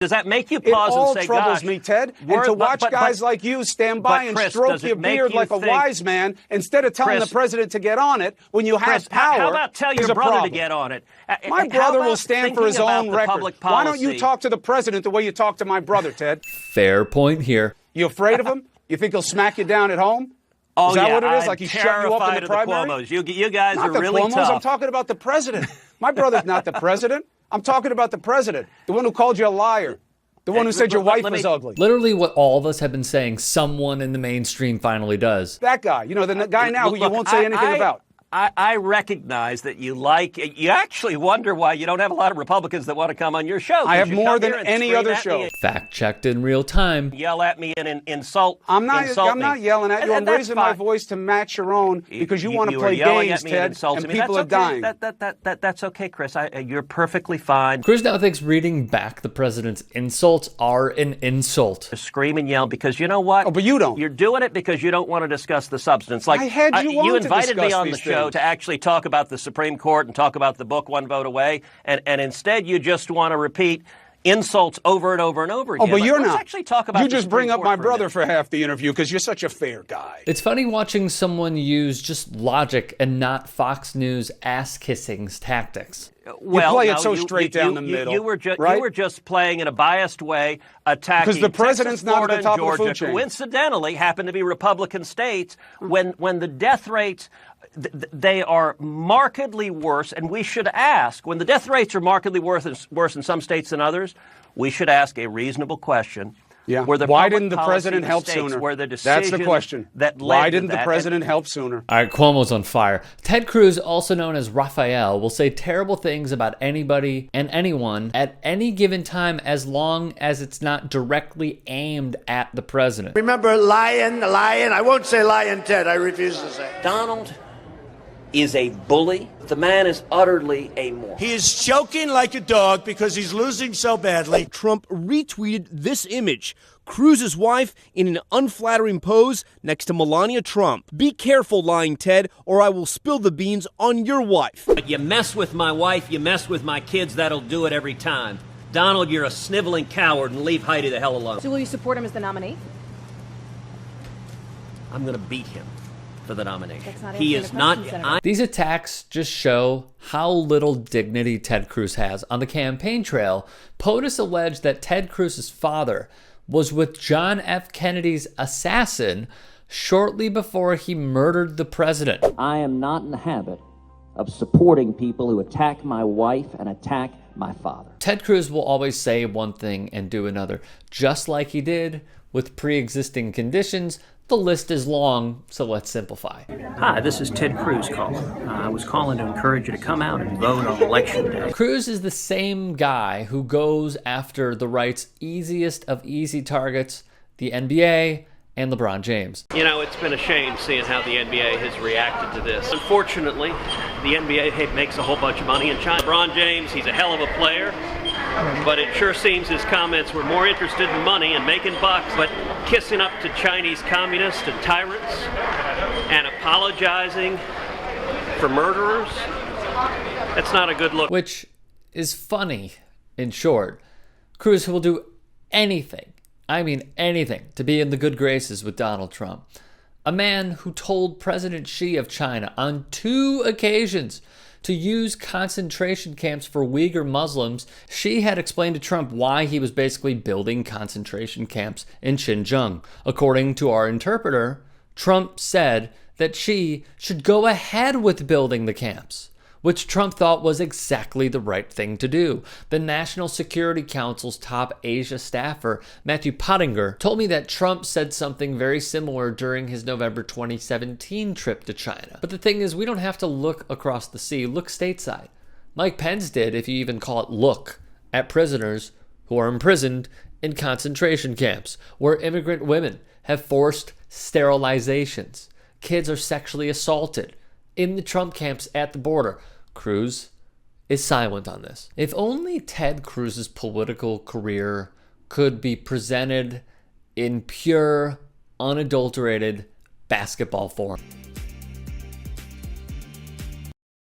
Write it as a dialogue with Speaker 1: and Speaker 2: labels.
Speaker 1: Does that make you pause and say,
Speaker 2: gosh? It all troubles me, Ted. And to watch guys like you stand by and stroke your beard like a wise man instead of telling the president to get on it when you have power.
Speaker 1: How about tell your brother to get on it?
Speaker 2: My brother will stand for his own record. Why don't you talk to the president the way you talk to my brother, Ted?
Speaker 3: Fair point here.
Speaker 2: You afraid of him? You think he'll smack you down at home?
Speaker 1: Oh,
Speaker 2: is that
Speaker 1: yeah,
Speaker 2: what it is?
Speaker 1: I'm
Speaker 2: like he shut you up in the primary?
Speaker 1: Cuomos. You guys
Speaker 2: not
Speaker 1: are really
Speaker 2: Cuomos.
Speaker 1: tough.
Speaker 2: I'm talking about the president. My brother's not the president. I'm talking about the president, the one who called you a liar. The one who said your wife was ugly.
Speaker 3: Literally what all of us have been saying, someone in the mainstream finally does.
Speaker 2: That guy. You know, the guy now who you won't say anything about.
Speaker 1: I recognize that you actually wonder why you don't have a lot of Republicans that want to come on your show.
Speaker 2: I have more than any other show.
Speaker 3: Fact checked in real time.
Speaker 1: Yell at me and insult.
Speaker 2: I'm not yelling at you. I'm raising my voice to match your own because you want to play games, Ted, and people are dying.
Speaker 1: That's okay, Chris. You're perfectly fine.
Speaker 3: Cruz now thinks reading back the president's insults are an insult.
Speaker 1: Scream and yell because you know what?
Speaker 2: Oh, but you don't.
Speaker 1: You're doing it because you don't want to discuss the substance. Like
Speaker 2: I had you
Speaker 1: invited me on the show
Speaker 2: things.
Speaker 1: to actually talk about the Supreme Court and talk about the book One Vote Away, and instead you just want to repeat insults over and over and over again.
Speaker 2: Oh, but you're not.
Speaker 1: Actually talk about
Speaker 2: you just bring up my brother for half the interview because you're such a fair guy.
Speaker 3: It's funny watching someone use just logic and not Fox News ass-kissing tactics.
Speaker 2: Well, you play it so straight down the middle.
Speaker 1: You were just playing in a biased way, attacking
Speaker 2: because the president's
Speaker 1: Texas, Florida,
Speaker 2: not at the top
Speaker 1: and Georgia,
Speaker 2: of the food chain.
Speaker 1: Coincidentally, happen to be Republican states when the death rates. They are markedly worse, and we should ask, when the death rates are markedly worse in some states than others, we should ask a reasonable question.
Speaker 2: Yeah. Why didn't the president help sooner? That's the question. Why didn't the president help sooner?
Speaker 3: All right, Cuomo's on fire. Ted Cruz, also known as Raphael, will say terrible things about anybody and anyone at any given time as long as it's not directly aimed at the president.
Speaker 4: Remember, lion. I won't say lion, Ted. I refuse to say.
Speaker 1: Donald is a bully. The man is utterly amoral.
Speaker 4: He is choking like a dog because he's losing so badly.
Speaker 5: Trump retweeted this image. Cruz's wife in an unflattering pose next to Melania Trump. Be careful, lying Ted, or I will spill the beans on your wife.
Speaker 1: But you mess with my wife, you mess with my kids, that'll do it every time. Donald, you're a sniveling coward, and leave Heidi the hell alone.
Speaker 6: So will you support him as the nominee?
Speaker 1: I'm going to beat him for the nomination.
Speaker 6: He is not.
Speaker 3: These attacks just show how little dignity Ted Cruz has. On the campaign trail, POTUS alleged that Ted Cruz's father was with John F. Kennedy's assassin shortly before he murdered the president.
Speaker 7: I am not in the habit of supporting people who attack my wife and attack my father.
Speaker 3: Ted Cruz will always say one thing and do another, just like he did with pre-existing conditions. The list is long, so let's simplify.
Speaker 8: Hi, this is Ted Cruz calling. I was calling to encourage you to come out and vote on Election Day.
Speaker 3: Cruz is the same guy who goes after the right's easiest of easy targets, the NBA and LeBron James.
Speaker 9: You know, it's been a shame seeing how the NBA has reacted to this. Unfortunately, the NBA makes a whole bunch of money in China. LeBron James, he's a hell of a player, but it sure seems his comments were more interested in money and making bucks, but kissing up to Chinese communists and tyrants and apologizing for murderers, that's not a good look.
Speaker 3: Which is funny, in short. Cruz will do anything, I mean anything, to be in the good graces with Donald Trump. A man who told President Xi of China on 2 occasions to use concentration camps for Uyghur Muslims. Xi had explained to Trump why he was basically building concentration camps in Xinjiang. According to our interpreter, Trump said that Xi should go ahead with building the camps, which Trump thought was exactly the right thing to do. The National Security Council's top Asia staffer, Matthew Pottinger, told me that Trump said something very similar during his November 2017 trip to China. But the thing is, we don't have to look across the sea. Look stateside. Mike Pence did, if you even call it look, at prisoners who are imprisoned in concentration camps, where immigrant women have forced sterilizations. Kids are sexually assaulted in the Trump camps at the border. Cruz is silent on this. If only Ted Cruz's political career could be presented in pure, unadulterated basketball form.